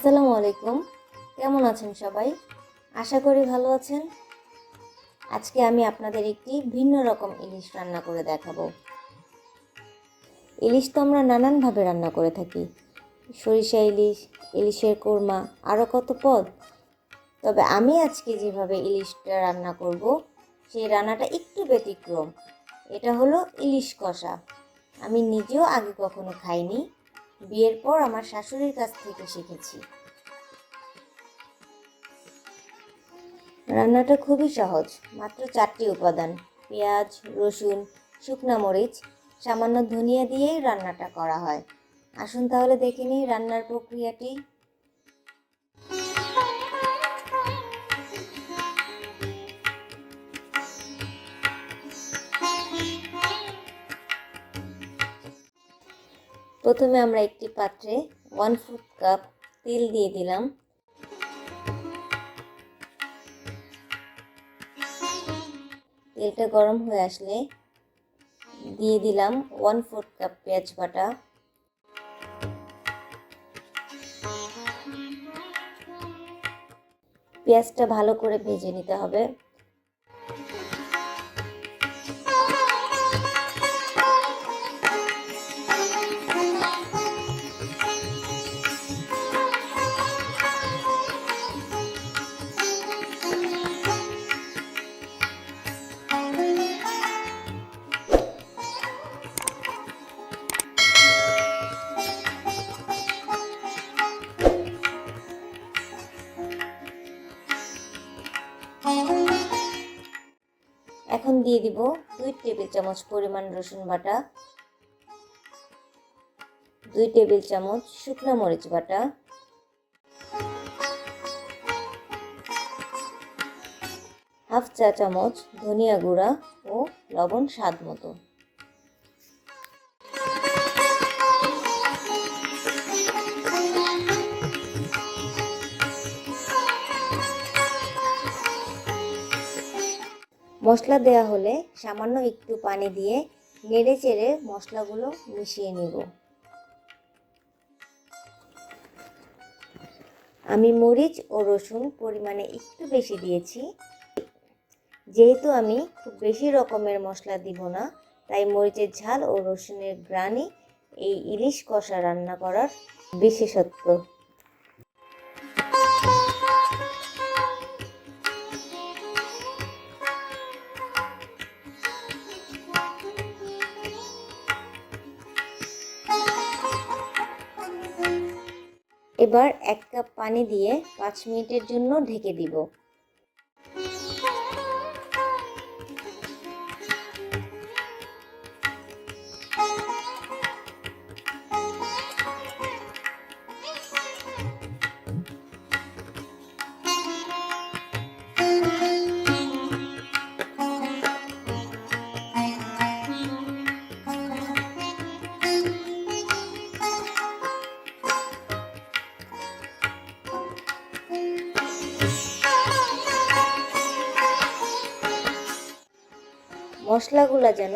আসসালামু আলাইকুম। কেমন আছেন সবাই? আশা করি ভালো আছেন। আজকে আমি আপনাদের একটি ভিন্ন রকম ইলিশ রান্না করে দেখাবো। ইলিশ তো আমরা নানানভাবে রান্না করে থাকি। সরিষা ইলিশ, ইলিশের কোরমা, আরও কত পদ। তবে আমি আজকে যেভাবে ইলিশটা রান্না করব, সেই রান্নাটা একটু ব্যতিক্রম। এটা হলো ইলিশ কষা। আমি নিজেও আগে কখনো খাইনি। বিয়ের পর আমার শাশুড়ির কাছ থেকে শিখেছি। রান্নাটা খুবই সহজ, মাত্র 4টি উপাদান: পেঁয়াজ, রসুন, শুকনা মরিচ, সামান্য ধনিয়া দিয়েই রান্নাটা করা হয়। আসুন তাহলে দেখে নিই রান্নার প্রক্রিয়াটি। প্রথমে আমরা একটি পাত্রে 1/4 কাপ তেল দিয়ে দিলাম। তেলটা গরম হয়ে আসলে দিয়ে দিলাম 1/4 কাপ পেঁয়াজ বাটা, পেঁয়াজটা ভালো করে ভেজে নিতে হবে। এখন দিয়ে দিব 2 টেবিল চামচ পরিমাণ রসুন বাটা, 2 টেবিল চামচ শুকনো মরিচ বাটা, হাফ চা চামচ ধনিয়া গুঁড়া ও লবণ স্বাদ মতো। মশলা দেয়া হলে সামান্য একটু পানি দিয়ে নেড়ে চেড়ে মশলাগুলো মিশিয়ে নিব। আমি মরিচ ও রসুন পরিমাণে একটু বেশি দিয়েছি। যেহেতু আমি খুব বেশি রকমের মশলা দিব না, তাই মরিচের ঝাল ও রসুনের ঘ্রাণই এই ইলিশ কষা রান্না করার বিশেষত্ব। এবার 1 কাপ পানি দিয়ে 5 মিনিটের জন্য ঢেকে দিব। মশলাগুলো যেন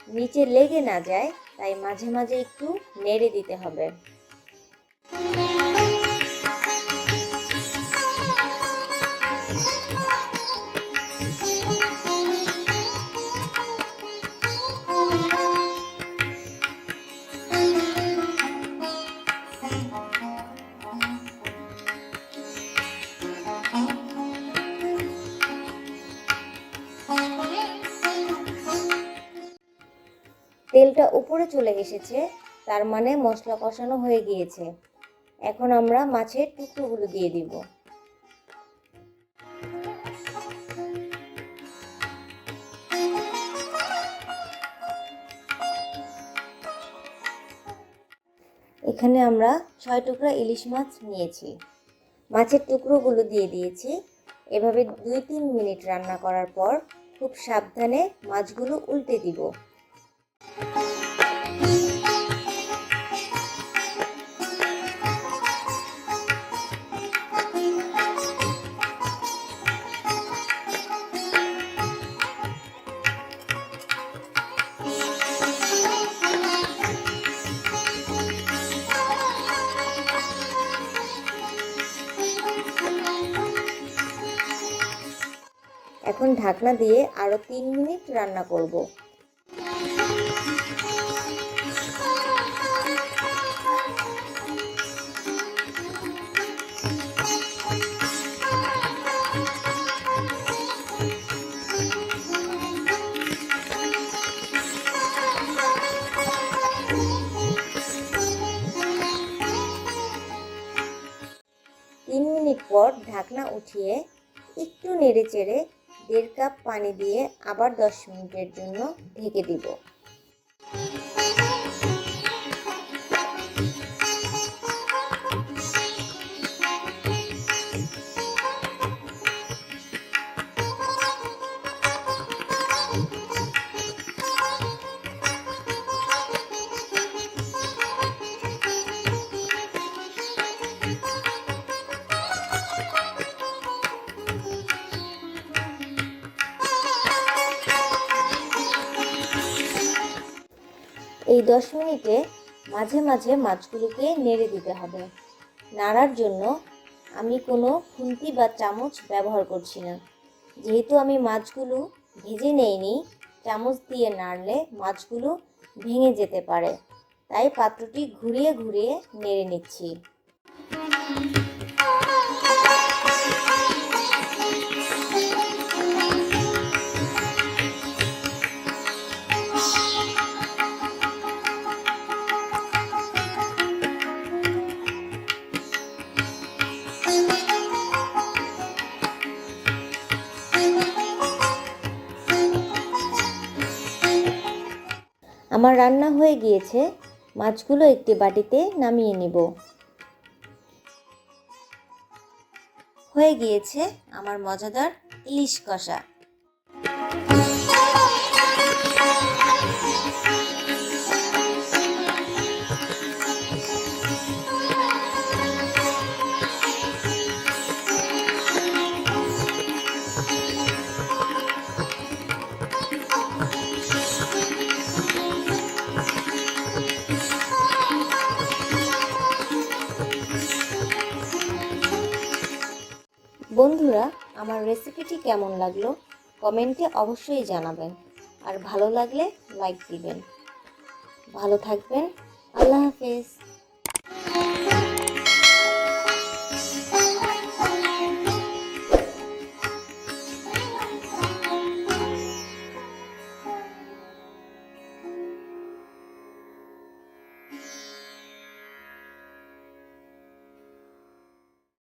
নিচে লেগে না যায়, তাই মাঝে মাঝে একটু নেড়ে দিতে হবে। তেলটা উপরে চলে এসেছে, তার মানে মশলা কষানো হয়ে গিয়েছে। এখন আমরা মাছের টুকরোগুলো দিয়ে দিব। এখানে আমরা 6 টুকরা ইলিশ মাছ নিয়েছি। মাছের টুকরোগুলো দিয়ে দিয়েছি। এভাবে 2-3 মিনিট রান্না করার পর খুব সাবধানে মাছগুলো উল্টে দিব। এখন ঢাকনা দিয়ে আরও 3 মিনিট রান্না করব। তিন মিনিট পর ঢাকনা উঠিয়ে একটু নেড়ে চেড়ে 1.5 কাপ পানি দিয়ে আবার 10 মিনিটের জন্য ঢেকে দিব। এই 10 মিনিটে মাঝে মাঝে মাছগুলোকে নেড়ে দিতে হবে। নাড়ার জন্য আমি কোনো খুন্তি বা চামচ ব্যবহার করছি না, যেহেতু আমি মাছগুলো ভেজে নেইনি। চামচ দিয়ে নাড়লে মাছগুলো ভেঙে যেতে পারে, তাই পাত্রটি ঘুরিয়ে ঘুরিয়ে নেড়ে নিচ্ছি। আমার রান্না হয়ে গিয়েছে, মাছগুলো একটি বাটিতে নামিয়ে নিব। হয়ে গিয়েছে আমার মজাদার ইলিশ কষা। বন্ধুরা, আমার রেসিপিটি কেমন লাগলো কমেন্টে অবশ্যই জানাবেন, আর ভালো লাগলে লাইক দিবেন। ভালো থাকবেন। আল্লাহ হাফেজ।